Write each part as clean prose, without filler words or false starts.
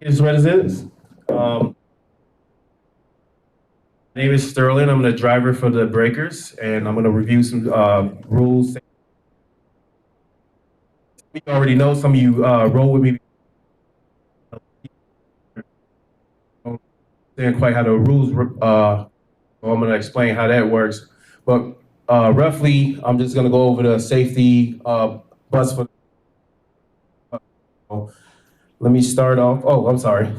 His residents. My name is Sterling. I'm the driver for the Breakers, and I'm going to review some rules. You already know, some of you roll with me. Don't understand quite how the rules. So I'm going to explain how that works. But roughly, I'm just going to go over the safety bus for. Let me start off. Oh, I'm sorry.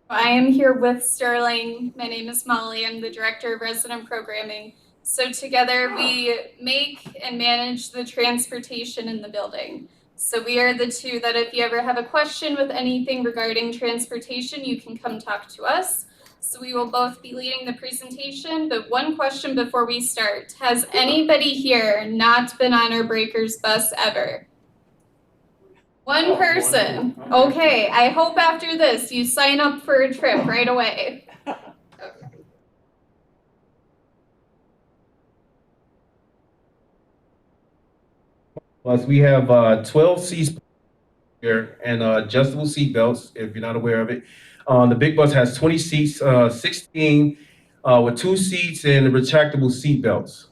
I am here with Sterling. My name is Molly. I'm the Director of Resident Programming. So together we make and manage the transportation in the building. So we are the two that if you ever have a question with anything regarding transportation, you can come talk to us. So we will both be leading the presentation, but one question before we start. Has anybody here not been on our Breakers bus ever? One person. Okay, I hope after this you sign up for a trip right away. Plus, we have 12 seats here and adjustable seat belts, if you're not aware of it. The big bus has 20 seats, 16 with 2 seats and retractable seat belts.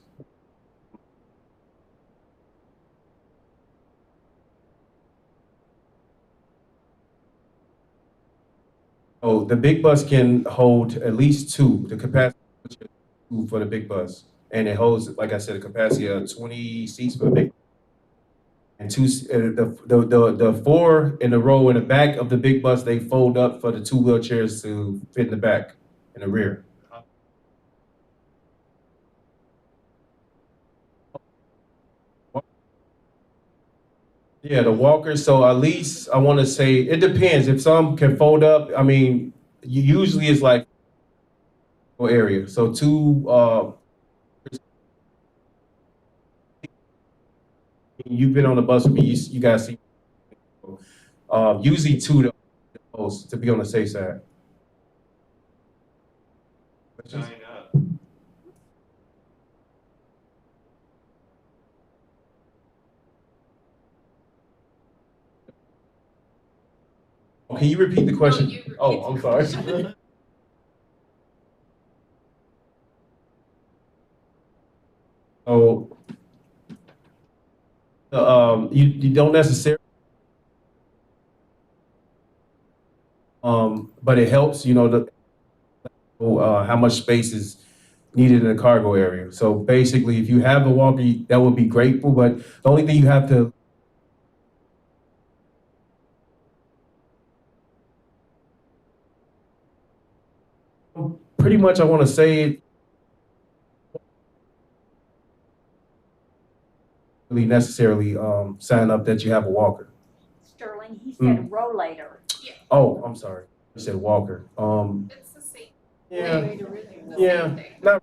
Oh, the big bus can hold at least two. The capacity for the big bus, and it holds, like I said, a capacity of 20 seats for the big. And the four in the row in the back of the big bus, they fold up for the two wheelchairs to fit in the back, in the rear. Yeah, the walkers. So at least I want to say it depends. If some can fold up, I mean, usually it's like area. So two. You've been on the bus with me. You guys see. Usually two to most to be on the safe side. Sign up. Can you repeat the question? you repeat Oh, I'm the sorry. question. So, you don't necessarily, but it helps, how much space is needed in the cargo area. So basically, if you have a walker, that would be grateful, but the only thing you have to, pretty much I want to say it, really necessarily sign up that you have a walker. Sterling, he said rollator. Oh, I'm sorry. You said walker. It's the same. Yeah, The yeah, same thing. not,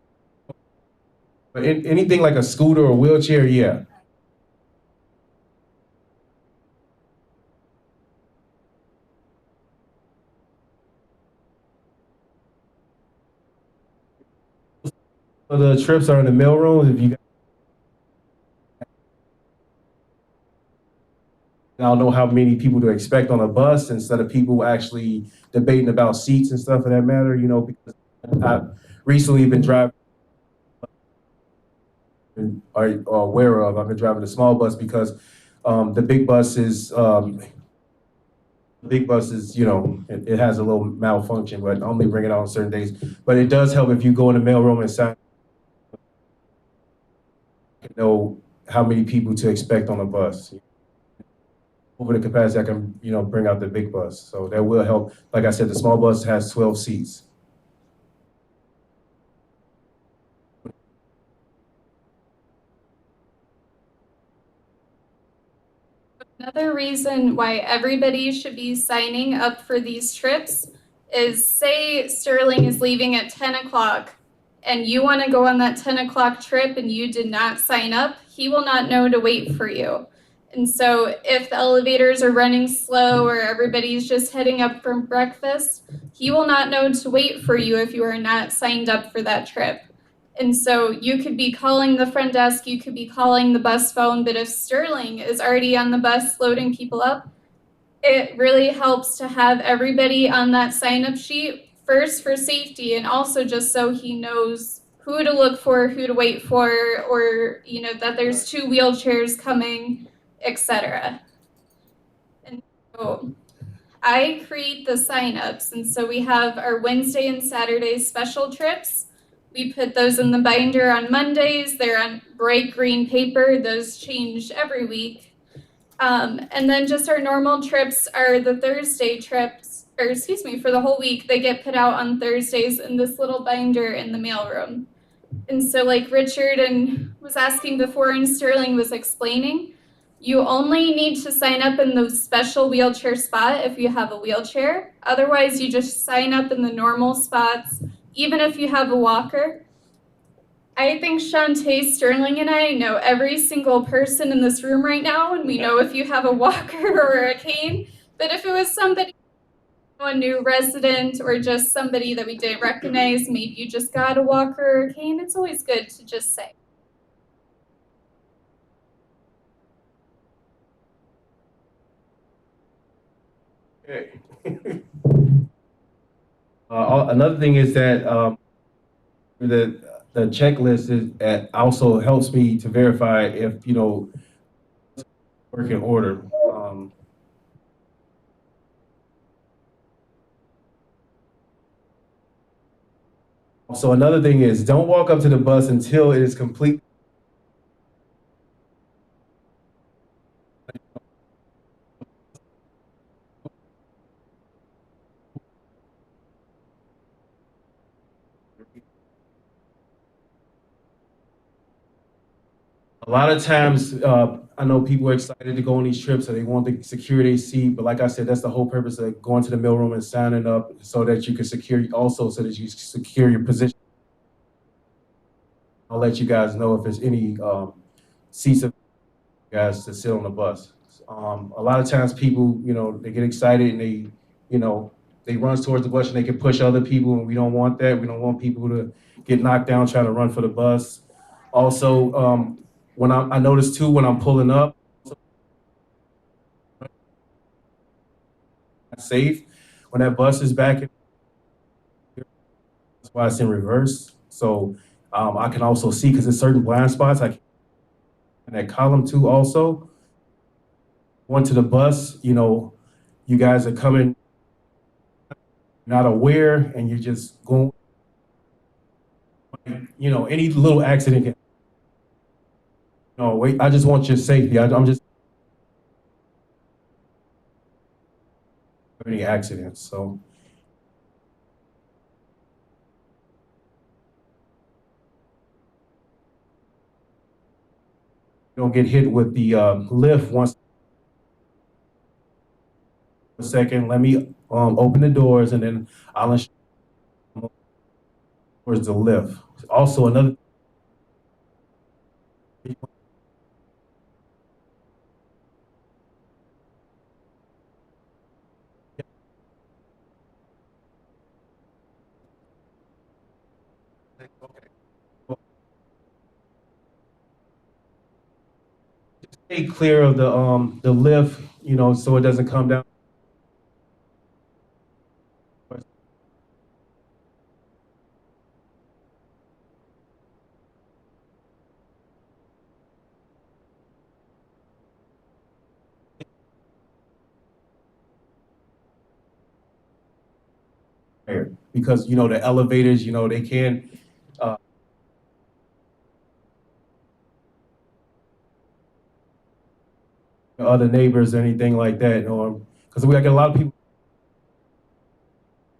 but anything like a scooter or wheelchair, yeah. So the trips are in the mail rooms. If you, I don't know how many people to expect on a bus instead of people actually debating about seats and stuff for that matter, because I've recently been driving and are aware of. I've been driving a small bus because the big bus is it has a little malfunction, but I only bring it out on certain days. But it does help if you go in the mailroom and sign, know how many people to expect on a bus. Over the capacity, I can bring out the big bus, so that will help. Like I said, the small bus has 12 seats. Another reason why everybody should be signing up for these trips is say Sterling is leaving at 10 o'clock and you want to go on that 10 o'clock trip and you did not sign up, he will not know to wait for you. And so if the elevators are running slow or everybody's just heading up from breakfast, he will not know to wait for you if you are not signed up for that trip. And so you could be calling the front desk, you could be calling the bus phone, but if Sterling is already on the bus loading people up, it really helps to have everybody on that sign up sheet first for safety and also just so he knows who to look for, who to wait for, or that there's 2 wheelchairs coming, etc. And so I create the signups, and so we have our Wednesday and Saturday special trips. We put those in the binder on Mondays. They're on bright green paper. Those change every week. And then just our normal trips are the Thursday trips, or excuse me, for the whole week. They get put out on Thursdays in this little binder in the mailroom. And so, like Richard was asking before, and Sterling was explaining, you only need to sign up in the special wheelchair spot if you have a wheelchair. Otherwise, you just sign up in the normal spots, even if you have a walker. I think Shantae, Sterling, and I know every single person in this room right now, and we know if you have a walker or a cane. But if it was somebody, a new resident, or just somebody that we didn't recognize, maybe you just got a walker or a cane, it's always good to just say. Okay. Another thing is that the checklist also helps me to verify if work in order. So another thing is don't walk up to the bus until it is complete. A lot of times, I know people are excited to go on these trips, so they want to secure their seat. But like I said, that's the whole purpose of going to the mailroom and signing up, so that you can so that you secure your position. I'll let you guys know if there's any seats of you guys to sit on the bus. A lot of times, people, they get excited and they run towards the bus and they can push other people, and we don't want that. We don't want people to get knocked down trying to run for the bus. Also, when I notice too, when I'm pulling up, safe. When that bus is back, that's why it's in reverse. So I can also see, because there's certain blind spots I can in that column too. Also, going to the bus, you guys are coming not aware, and you're just going. Any little accident can. No, wait. I just want your safety. I'm just any accidents. So. Don't get hit with the lift once. A second, let me open the doors, and then I'll ensure towards the lift. Also, another. Stay clear of the lift, so it doesn't come down. Because the elevators, they can other neighbors or anything like that, or because we get a lot of people.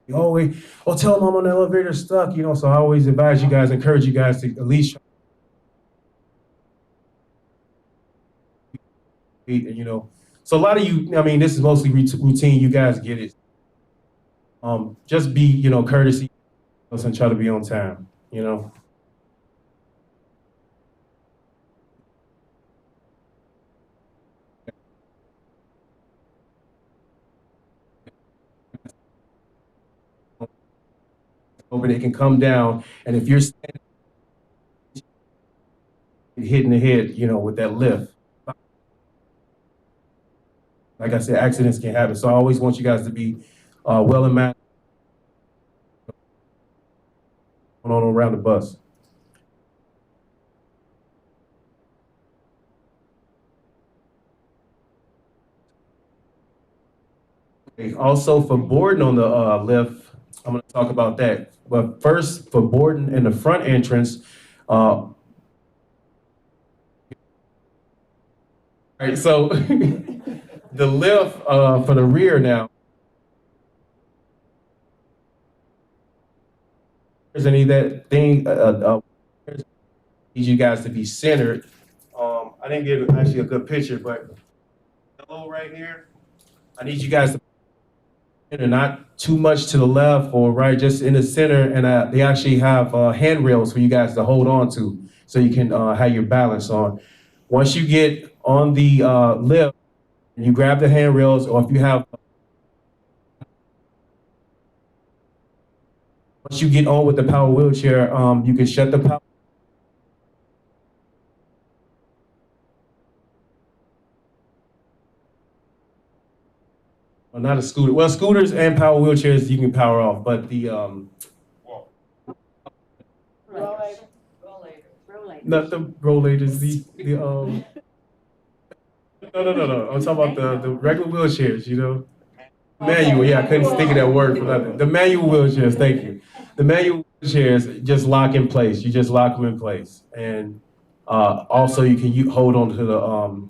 Tell them I'm on the elevator stuck, So I always encourage you guys to at least, So a lot of you, this is mostly routine. You guys get it. Just be, courtesy and try to be on time, But it can come down, and if you're standing hitting the head, you know, with that lift. Like I said, accidents can happen. So I always want you guys to be well in mind on around the bus. Okay, also for boarding on the lift, I'm going to talk about that. But first, for boarding in the front entrance, all right, so the lift for the rear now, there's any of that thing, need you guys to be centered. I didn't get actually a good picture, but hello right here. I need you guys to center, not too much to the left or right, just in the center. And they actually have handrails for you guys to hold on to, so you can have your balance on. Once you get on the lift, you grab the handrails, or if you have, once you get on with the power wheelchair, you can shut the power. Well, not a scooter. Well, scooters and power wheelchairs you can power off, but the not the rollators, the no. I'm talking about the regular wheelchairs, you know. Manual, yeah, I couldn't think of that word for nothing. The manual wheelchairs, thank you. The manual wheelchairs just lock in place. You just lock them in place, and also you can hold on to the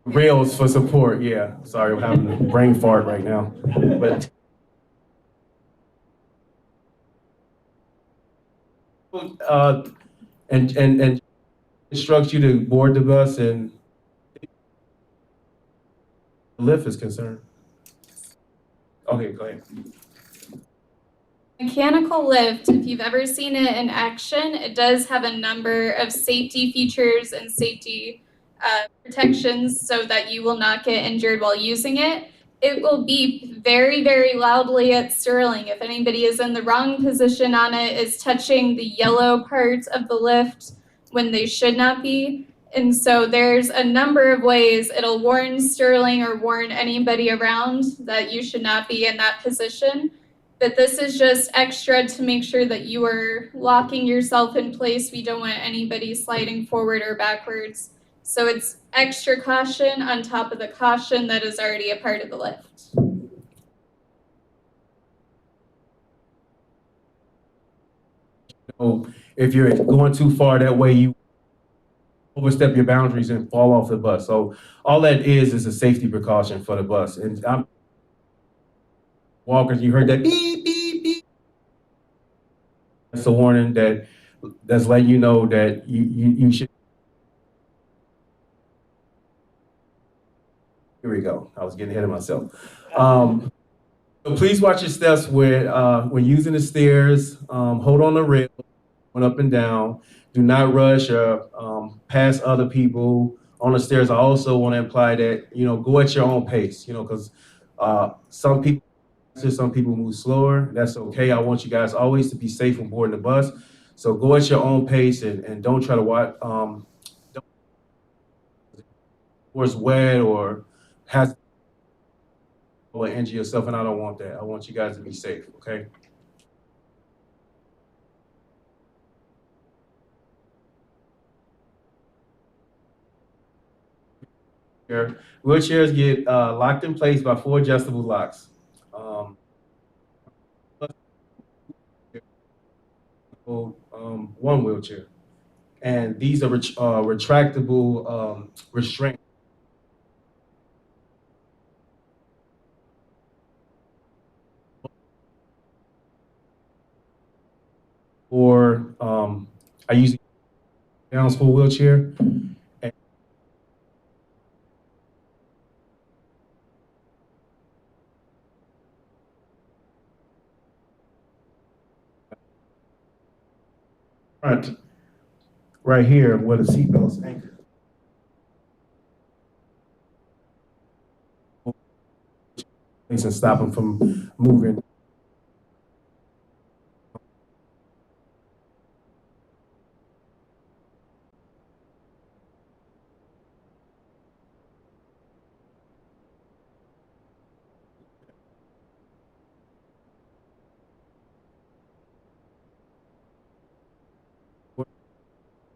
rails for support. Yeah, sorry, I'm having a brain fart right now, but. And instructs you to board the bus and the lift is concerned. Okay, go ahead. Mechanical lift, if you've ever seen it in action, it does have a number of safety features and safety protections so that you will not get injured while using it. It will beep very, very loudly at Sterling. If anybody is in the wrong position on it, is touching the yellow part of the lift when they should not be. And so there's a number of ways it'll warn Sterling or warn anybody around that you should not be in that position. But this is just extra to make sure that you are locking yourself in place. We don't want anybody sliding forward or backwards. So it's extra caution on top of the caution that is already a part of the lift. So if you're going too far that way, you overstep your boundaries and fall off the bus. So all that is a safety precaution for the bus. And I'm walkers, you heard that beep, beep, beep. That's a warning that's letting you know that you should. Here we go. I was getting ahead of myself. So please watch your steps when using the stairs. Hold on the rail, going up and down. Do not rush or pass other people on the stairs. I also want to imply that, you know, go at your own pace, you know, because some people move slower. That's okay. I want you guys always to be safe on board the bus. So go at your own pace and don't try to watch, or it's wet or has or injure yourself, and I don't want that. I want you guys to be safe, okay? Wheelchairs get locked in place by 4 adjustable locks. One wheelchair. And these are retractable restraints. Or I use balance for wheelchair. Front, right here, where the seatbelt's anchored. And stop them from moving.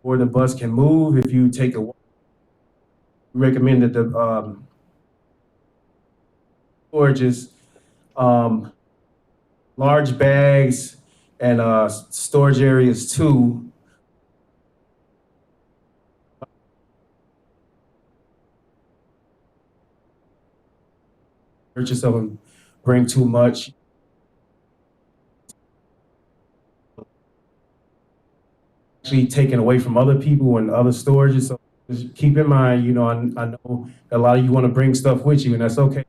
or the bus can move. If you take a walk, we recommend that the storages, large bags and storage areas too. Purchase of them bring too much. Actually taken away from other people and other storages. So just keep in mind, you know, I know a lot of you want to bring stuff with you, and that's okay.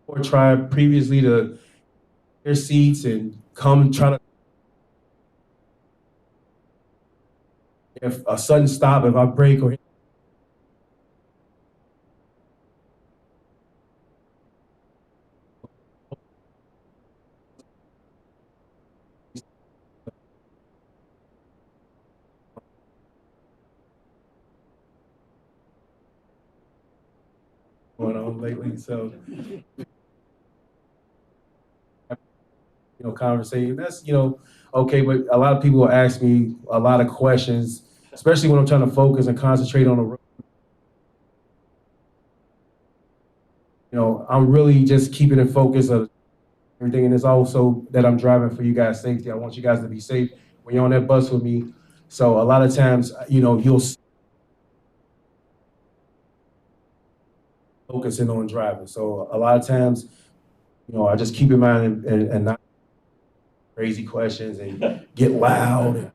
Or tried previously to their seats and come try to, if a sudden stop, if I break or going on lately. So, conversation. That's, okay, but a lot of people will ask me a lot of questions, especially when I'm trying to focus and concentrate on the road. I'm really just keeping it focused of everything. And it's also that I'm driving for you guys' safety. I want you guys to be safe when you're on that bus with me. So a lot of times, you'll focusing on driving. So a lot of times, I just keep in mind and not crazy questions and get loud.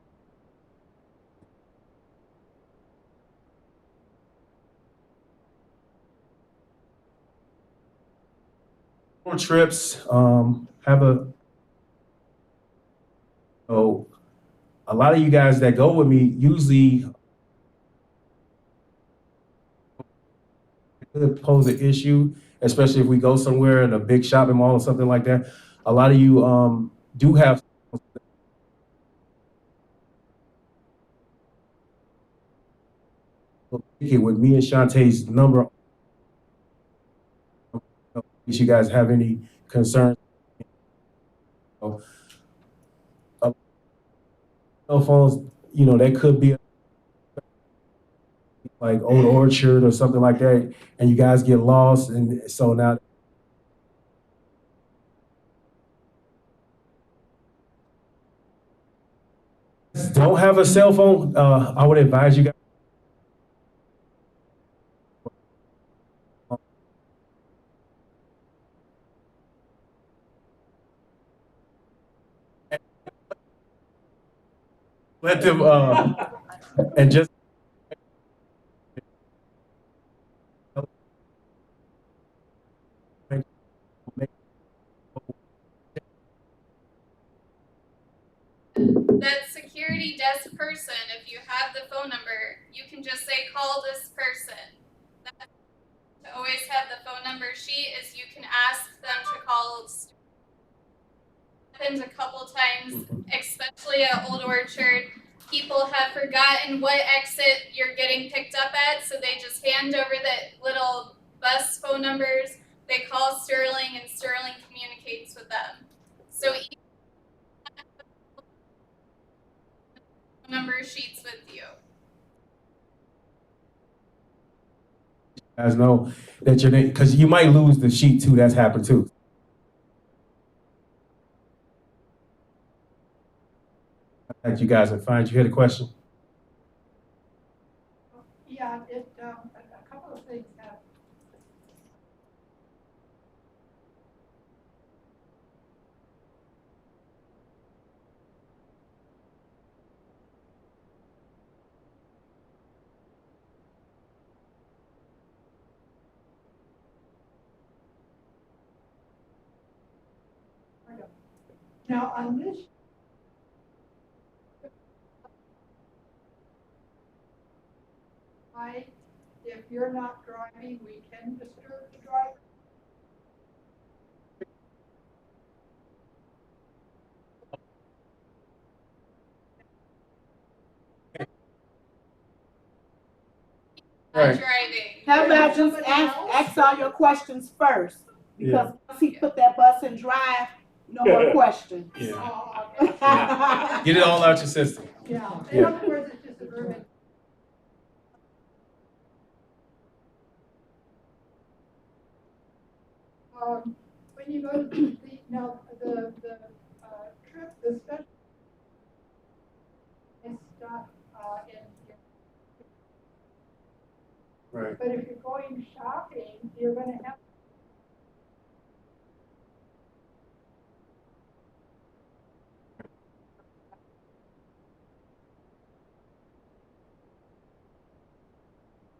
More trips, have so a lot of you guys that go with me usually could pose an issue, especially if we go somewhere in a big shopping mall or something like that. A lot of you do have with me and Shantae's number. If you guys have any concerns, cell phones, that could be like Old Orchard or something like that, and you guys get lost, and so now don't have a cell phone. I would advise you guys. Let them and just That security desk person, if you have the phone number, you can just say, call this person. To always have the phone number sheet is you can ask them to call. Happened a couple times, especially at Old Orchard. People have forgotten what exit you're getting picked up at, so they just hand over the little bus phone numbers. They call Sterling, and Sterling communicates with them. So number sheets with you. guys know that your name, because you might lose the sheet too. That's happened too. That you guys are fine. You had a question? Yeah, a couple of things have. Now, on this, if you're not driving, we can disturb the driver. Not Right. driving. How about just Somebody ask, else? ask all your questions first? Because once he put that bus in drive, no more questions. Yeah. Oh, okay. Get it all out your system. Yeah, in Yeah. other words, it's just a verbiage. When you go to the, now, trip, the special is stuff, in here. Right. But if you're going shopping, you're gonna have.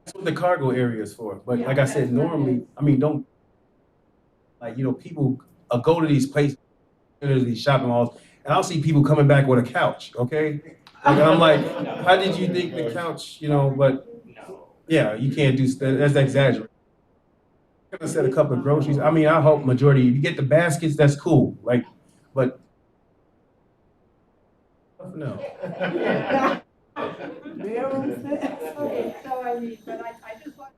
That's what the cargo area is for. But Yeah, like I said, that's what it normally, is. I mean, don't, like, people go to these places, these shopping malls, and I'll see people coming back with a couch, okay? Like, and I'm like, how did you think the couch, but yeah, you can't do, that's exaggerating. I'm gonna set a couple of groceries. I mean, I hope majority, if you get the baskets, that's cool, like, but no. Okay, so I mean, but I just want.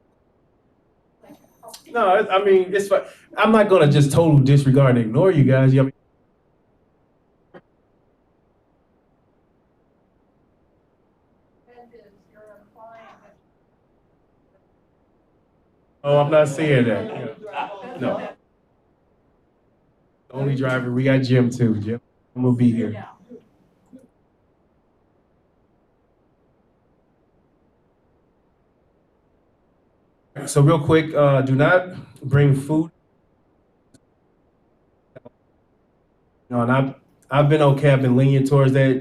No, I mean, it's fine. I'm not gonna just total disregard and ignore you guys. You're implying that. Oh, I'm not saying that. No. Only driver, we got Jim too. Jim, I'm gonna be here. Yeah. So real quick, do not bring food. And I've been okay. I've been lenient towards that.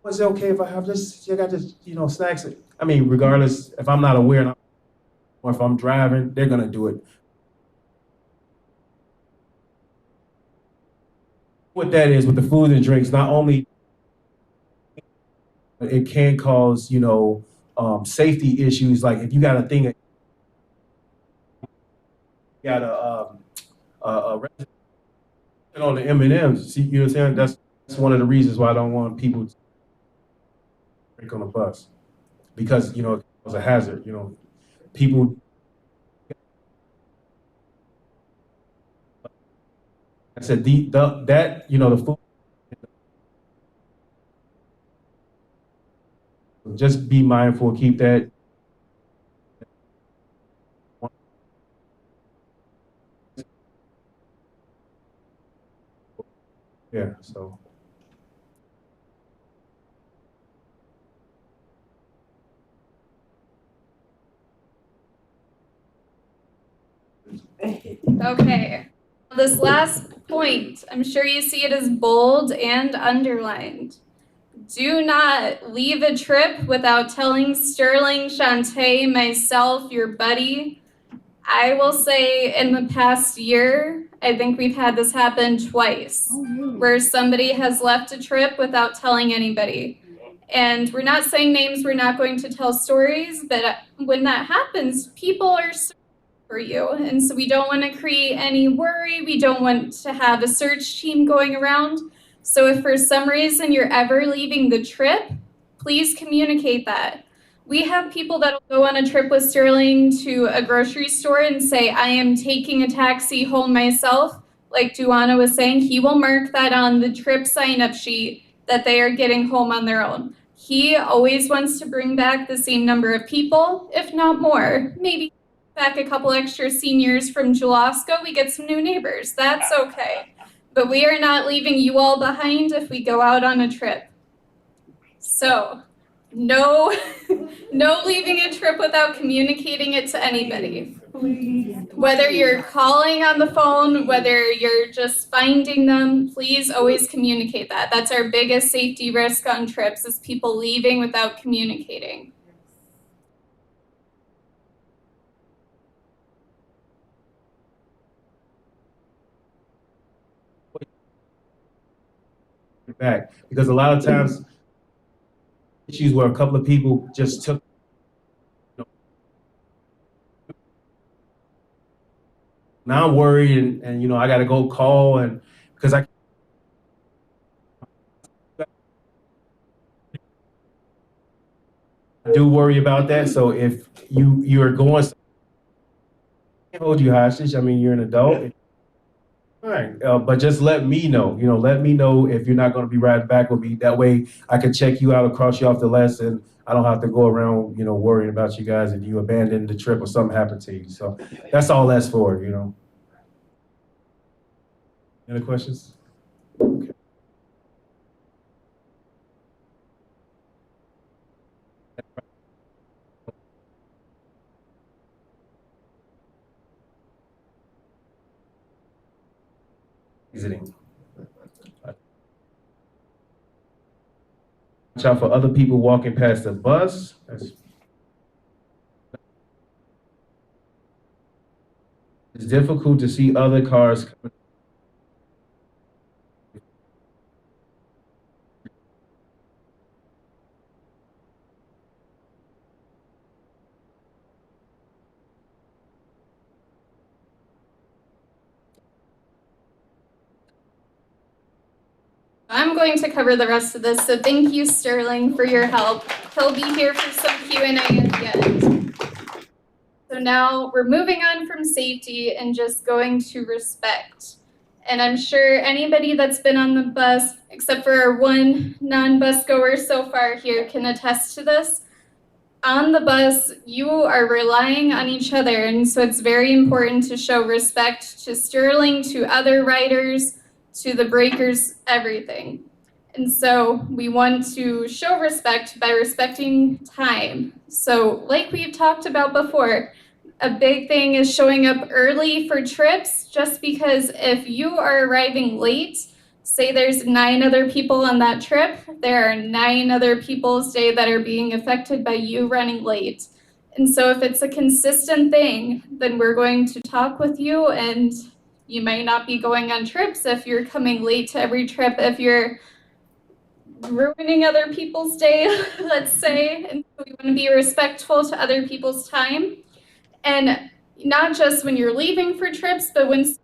Was it okay if I have this? I got this, snacks. I mean, regardless, if I'm not aware or if I'm driving, they're gonna do it. What that is with the food and drinks, not only it can cause, safety issues. Like if you got a thing, you got a resident on the M&Ms. See, you know what I'm saying? That's one of the reasons why I don't want people to drink on the bus, because it was a hazard. People. I said the food. Just be mindful. Keep that. Yeah. So. Okay. This last point, I'm sure you see it as bold and underlined. Do not leave a trip without telling Sterling, Shantae, myself, your buddy. I will say in the past year, I think we've had this happen twice, where somebody has left a trip without telling anybody. And we're not saying names, we're not going to tell stories, but when that happens, people are for you. And so we don't want to create any worry. We don't want to have a search team going around. So if for some reason you're ever leaving the trip, please communicate that. We have people that'll go on a trip with Sterling to a grocery store and say, I am taking a taxi home myself. Like Duana was saying, he will mark that on the trip sign-up sheet that they are getting home on their own. He always wants to bring back the same number of people, if not more. Maybe back a couple extra seniors from Jaloska, we get some new neighbors. That's okay. But we are not leaving you all behind if we go out on a trip. So, no leaving a trip without communicating it to anybody. Whether you're calling on the phone, whether you're just finding them, please always communicate that. That's our biggest safety risk on trips, is people leaving without communicating. Back, because a lot of times issues where a couple of people just took. Now I'm worried, and I got to go call, and because I do worry about that. So if you are going, I can't hold you hostage. I mean, you're an adult. All right, but just let me know. You know, let me know if you're not going to be riding back with me. That way, I can check you out or cross you off the list, and I don't have to go around, you know, worrying about you guys if you abandon the trip or something happened to you. So that's all that's for, you know. Any other questions? Okay. Exiting. Watch out for other people walking past the bus. It's difficult to see other cars coming. I'm going to cover the rest of this, so thank you, Sterling, for your help. He'll be here for some Q&A at the end. So now we're moving on from safety and just going to respect. And I'm sure anybody that's been on the bus, except for one non-bus goer so far here, can attest to this. On the bus, you are relying on each other, and so it's very important to show respect to Sterling, to other riders, to the breakers, everything. And so we want to show respect by respecting time. So like we've talked about before, a big thing is showing up early for trips, just because if you are arriving late, say there's 9 other people on that trip, there are 9 other people's day that are being affected by you running late. And so if it's a consistent thing, then we're going to talk with you, and you might not be going on trips if you're coming late to every trip, if you're ruining other people's day, let's say. And so we want to be respectful to other people's time. And not just when you're leaving for trips, but when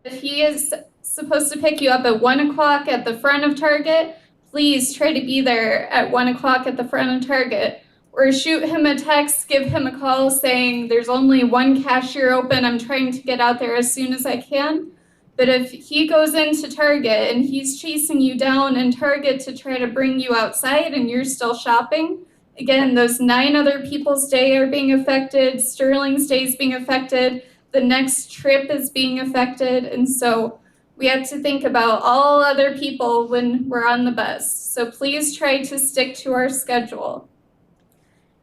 if he is supposed to pick you up at 1 o'clock at the front of Target, please try to be there at 1 o'clock at the front of Target. Or shoot him a text, give him a call saying there's only one cashier open, I'm trying to get out there as soon as I can. But if he goes into Target and he's chasing you down in Target to try to bring you outside and you're still shopping, again, those 9 other people's day are being affected, Sterling's day is being affected, the next trip is being affected, and so we have to think about all other people when we're on the bus. So please try to stick to our schedule.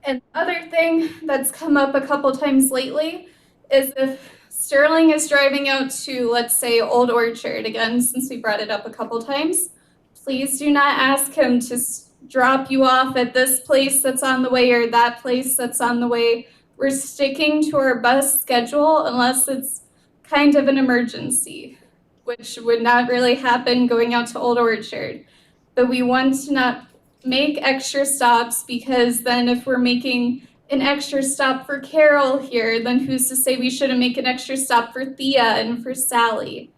And the other thing that's come up a couple times lately is if Sterling is driving out to, let's say, Old Orchard, again, since we brought it up a couple times, please do not ask him to drop you off at this place that's on the way or that place that's on the way. We're sticking to our bus schedule unless it's kind of an emergency, which would not really happen going out to Old Orchard. But we want to not make extra stops, because then if we're making an extra stop for Carol here, then who's to say we shouldn't make an extra stop for Thea and for Sally?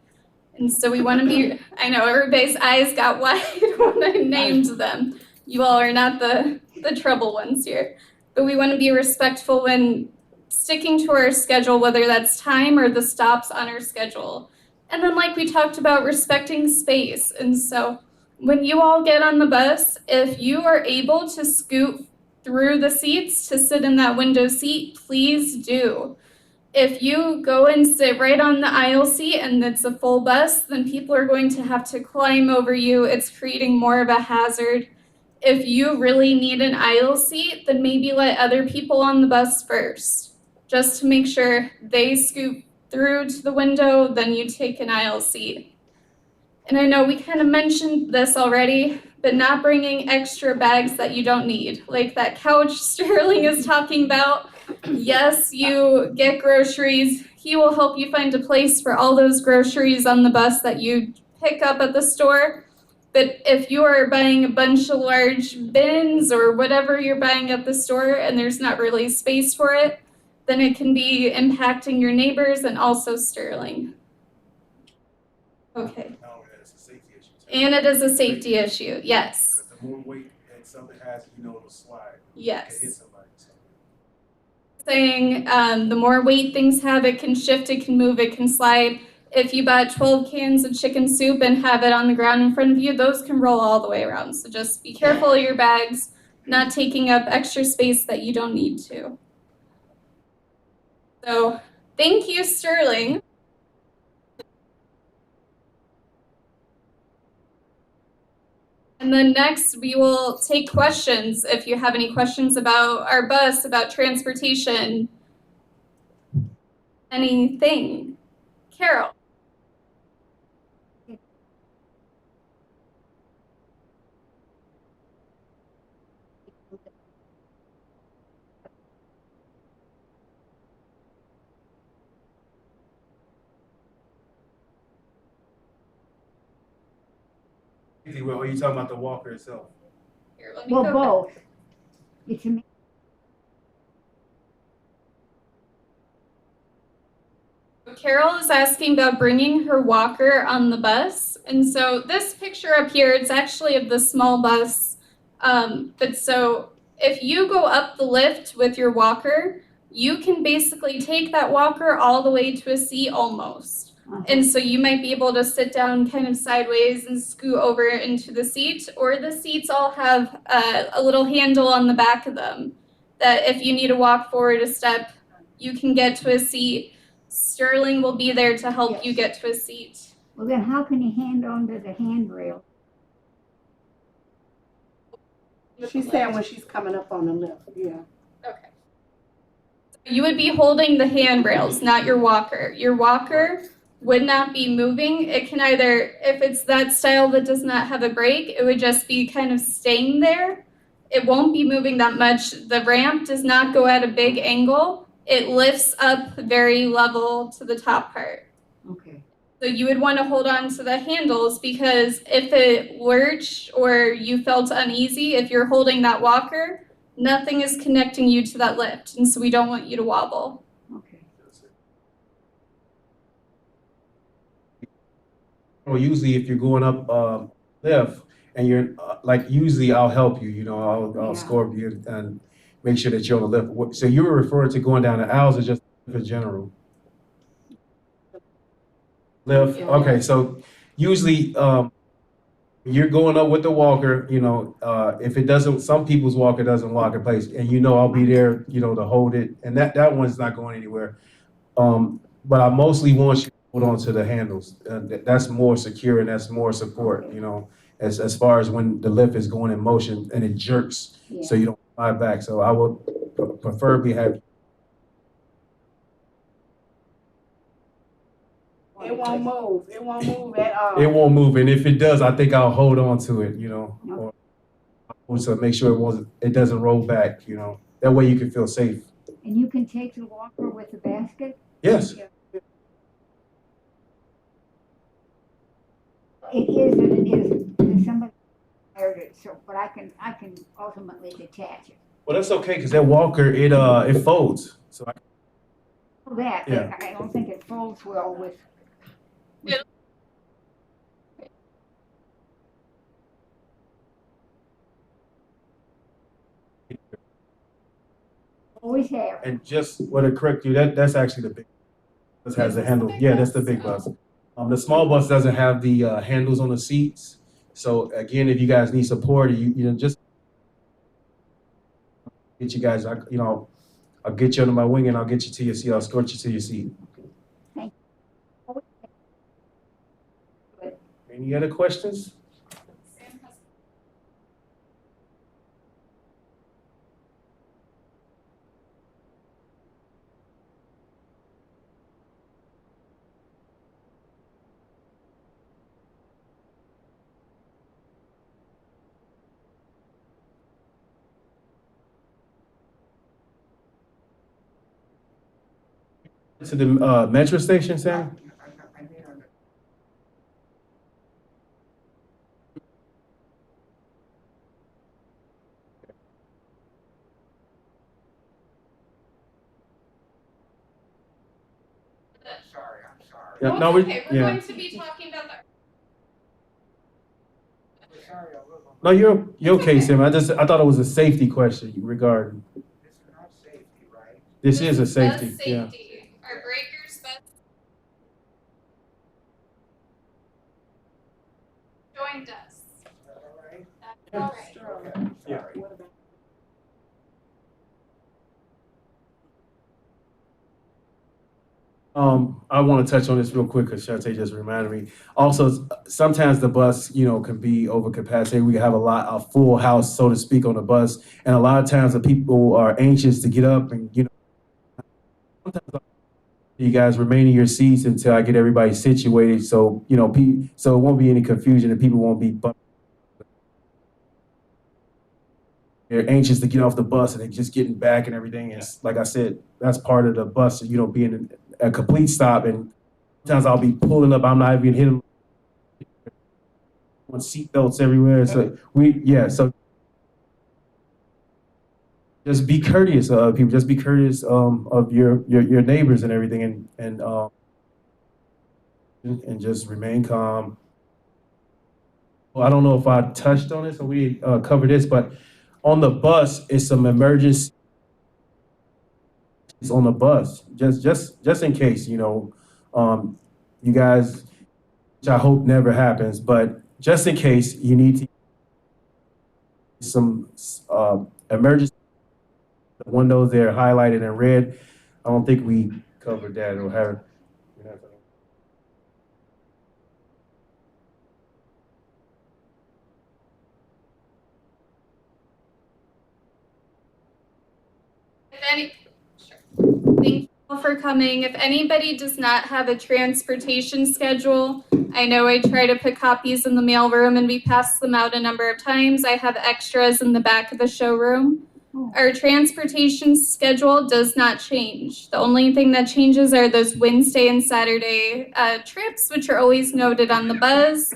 And so we want to be, I know everybody's eyes got wide when I named them. You all are not the trouble ones here. But we want to be respectful when sticking to our schedule, whether that's time or the stops on our schedule. And then like we talked about, respecting space. And so when you all get on the bus, if you are able to scoot through the seats to sit in that window seat, please do. If you go and sit right on the aisle seat and it's a full bus, then people are going to have to climb over you. It's creating more of a hazard. If you really need an aisle seat, then maybe let other people on the bus first, just to make sure they scoot through to the window, then you take an aisle seat. And I know we kind of mentioned this already, but not bringing extra bags that you don't need, like that couch Sterling is talking about. Yes, you get groceries. He will help you find a place for all those groceries on the bus that you pick up at the store. But if you are buying a bunch of large bins or whatever you're buying at the store and there's not really space for it, then it can be impacting your neighbors and also Sterling. Okay. No, it's a safety issue. And it is a safety issue, yes. The more weight something has, it'll slide. Yes. It can hit somebody. So. Saying the more weight things have, it can shift, it can move, it can slide. If you bought 12 cans of chicken soup and have it on the ground in front of you, those can roll all the way around. So just be careful of your bags, not taking up extra space that you don't need to. So thank you, Sterling. And then next we will take questions. If you have any questions about our bus, about transportation, anything. Carol. Well, are you talking about the walker itself? Here, let me Well, go both. It's a Carol is asking about bringing her walker on the bus. And so this picture up here, it's actually of the small bus. But so if you go up the lift with your walker, you can basically take that walker all the way to a seat almost. And so you might be able to sit down kind of sideways and scoot over into the seat, or the seats all have a little handle on the back of them that if you need to walk forward a step, you can get to a seat. Sterling will be there to help you get to a seat. Well, then how can you hand onto the handrail? She's saying when she's coming up on the lift, yeah. Okay. You would be holding the handrails, not your walker. Your walker would not be moving. It can either, if it's that style that does not have a brake, it would just be kind of staying there. It won't be moving that much. The ramp does not go at a big angle. It lifts up very level to the top part. Okay. So you would want to hold on to the handles because if it lurched or you felt uneasy, if you're holding that walker, nothing is connecting you to that lift. And so we don't want you to wobble. Okay. Well, usually if you're going up lift and you're usually I'll help you, I'll Yeah. escort you and make sure that you're on the lift. So you were referring to going down the aisles or just in general? Lift. Okay, so usually you're going up with the walker, if it doesn't, some people's walker doesn't lock in place, and I'll be there, to hold it, and that one's not going anywhere. But I mostly want you to hold on to the handles. That's more secure and that's more support, as far as when the lift is going in motion and it jerks, Yeah. so you don't fly back. So I would preferably have. It won't move. It won't move at all. It won't move, and if it does, I think I'll hold on to it, or to make sure it doesn't roll back, That way you can feel safe. And you can take the walker with the basket? Yes. It is and it isn't. There's somebody wired it, but I can ultimately detach it. Well, that's okay because that walker it folds. So That, Yeah. I don't think it folds well with. Always have. and just what to correct you, that's actually the big bus has the handle. Yeah, that's the big bus. The small bus doesn't have the handles on the seats. So again, if you guys need support, just get you guys. I'll get you under my wing and I'll get you to your seat. I'll escort you to your seat. Thank you. Any other questions? To the metro station, Sam? I'm sorry. Yeah, Well, no, it's okay. We're yeah. going to be talking about that. Sorry, I was on No, you're okay, Sam. I thought it was a safety question regarding, This is not safety, right? this is a Bus safety, yeah. safety. Our breakers bus joined us. Is that all right? That's all right. Sterling, Sorry. what about? I want to touch on this real quick because Shantae just reminded me. Also, sometimes the bus, can be over capacity. We have a full house, so to speak, on the bus, and a lot of times the people are anxious to get up, and sometimes you guys remain in your seats until I get everybody situated, so so it won't be any confusion and people won't be. They're anxious to get off the bus and they're just getting back and everything. It's like I said, that's part of the bus, being a complete stop. And sometimes I'll be pulling up, I'm not even hitting on seat belts everywhere. So so just be courteous of people. Just be courteous of your neighbors and everything, and just remain calm. Well, I don't know if I touched on this or we covered this, but on the bus, it's some emergency on the bus, just in case, you guys, which I hope never happens, but just in case you need to some emergency windows there highlighted in red. I don't think we covered that or have. Sure. Thank you all for coming. If anybody does not have a transportation schedule, I know I try to put copies in the mailroom and we pass them out a number of times. I have extras in the back of the showroom. Our transportation schedule does not change. The only thing that changes are those Wednesday and Saturday trips, which are always noted on the buzz.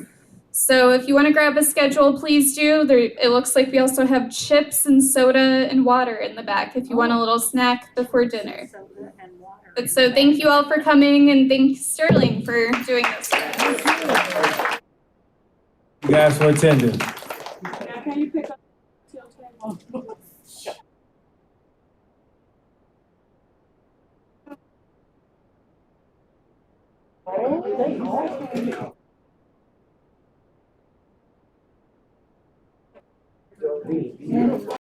So if you want to grab a schedule, please do. It looks like we also have chips and soda and water in the back if you want a little snack before dinner. Soda and water. But so thank you all for coming and thank Sterling for doing this for us. You guys for attending. Now, can you pick up till 10?